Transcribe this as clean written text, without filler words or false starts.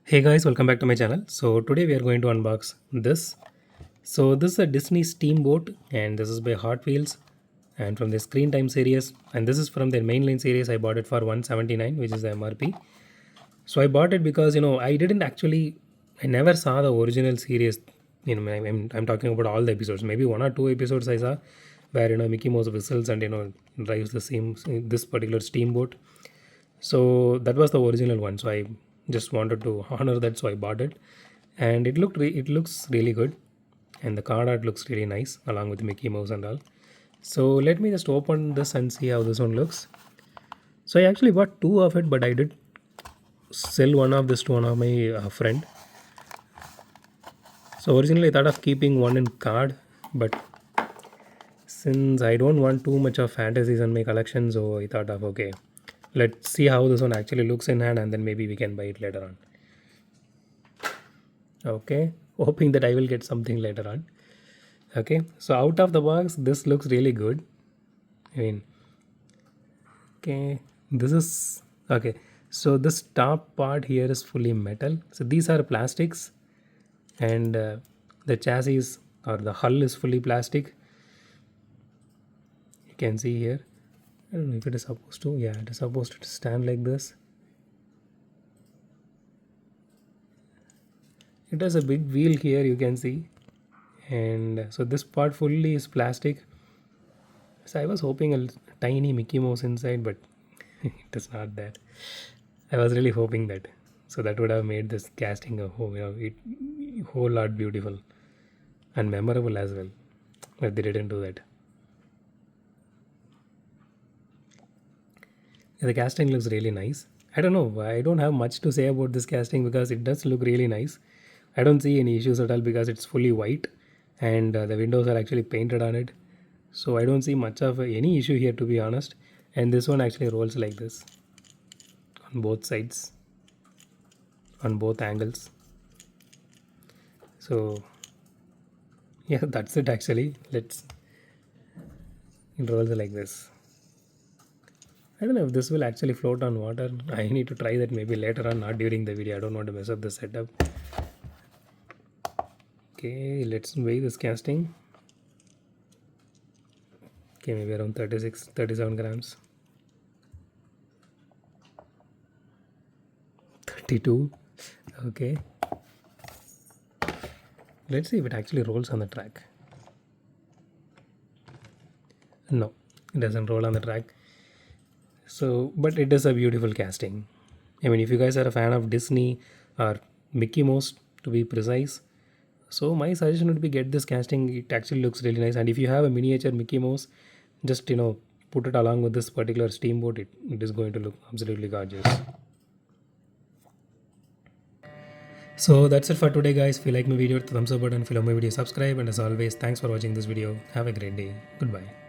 Hey guys, welcome back to my channel. So today we are going to unbox this. So this is a Disney Steamboat and this is by Hotwheels and from the Screen Time series, and this is from their mainline series. I bought it for 179, which is the MRP. So I bought it because I never saw the original series. I'm talking about all the episodes. Maybe one or two episodes I saw where Mickey Mouse whistles and drives the same this particular steamboat. So that was the original one. So I just wanted to honor that, so I bought it, and it looks really good, and the card art looks really nice along with Mickey Mouse and all. So let me just open this and see how this one looks. So I actually bought two of it, but I did sell one of this to one of my friend. So originally I thought of keeping one in card, but since I don't want too much of fantasies in my collection, so I thought of okay, let's see how this one actually looks in hand, and then maybe we can buy it later on. Okay, hoping that I will get something later on. Okay, so out of the box, this looks really good. I mean, okay, this is okay. So this top part here is fully metal. So these are plastics, and the chassis or the hull is fully plastic. You can see here. I don't know if it is supposed to. Yeah, it is supposed to stand like this. It has a big wheel here, you can see, and so this part fully is plastic. So I was hoping a tiny Mickey Mouse inside, but it is not that. I was really hoping that. So that would have made this casting a whole lot beautiful and memorable as well. But they didn't do that. The casting looks really nice. I don't know. I don't have much to say about this casting because it does look really nice. I don't see any issues at all because it's fully white, and the windows are actually painted on it. So I don't see much of any issue here, to be honest. And this one actually rolls like this on both sides, on both angles. So yeah, that's it actually. It rolls like this. I don't know if this will actually float on water. I need to try that maybe later on, not during the video. I don't want to mess up the setup. Okay, let's weigh this casting. Okay, maybe around 37 grams. 32. Okay. Let's see if it actually rolls on the track. No, it doesn't roll on the track. So, but it is a beautiful casting. I mean, if you guys are a fan of Disney or Mickey Mouse, to be precise, so my suggestion would be get this casting. It actually looks really nice. And if you have a miniature Mickey Mouse, just put it along with this particular steamboat. It is going to look absolutely gorgeous. So that's it for today, guys. If you like my video, thumbs up button. If you love my video, subscribe. And as always, thanks for watching this video. Have a great day. Goodbye.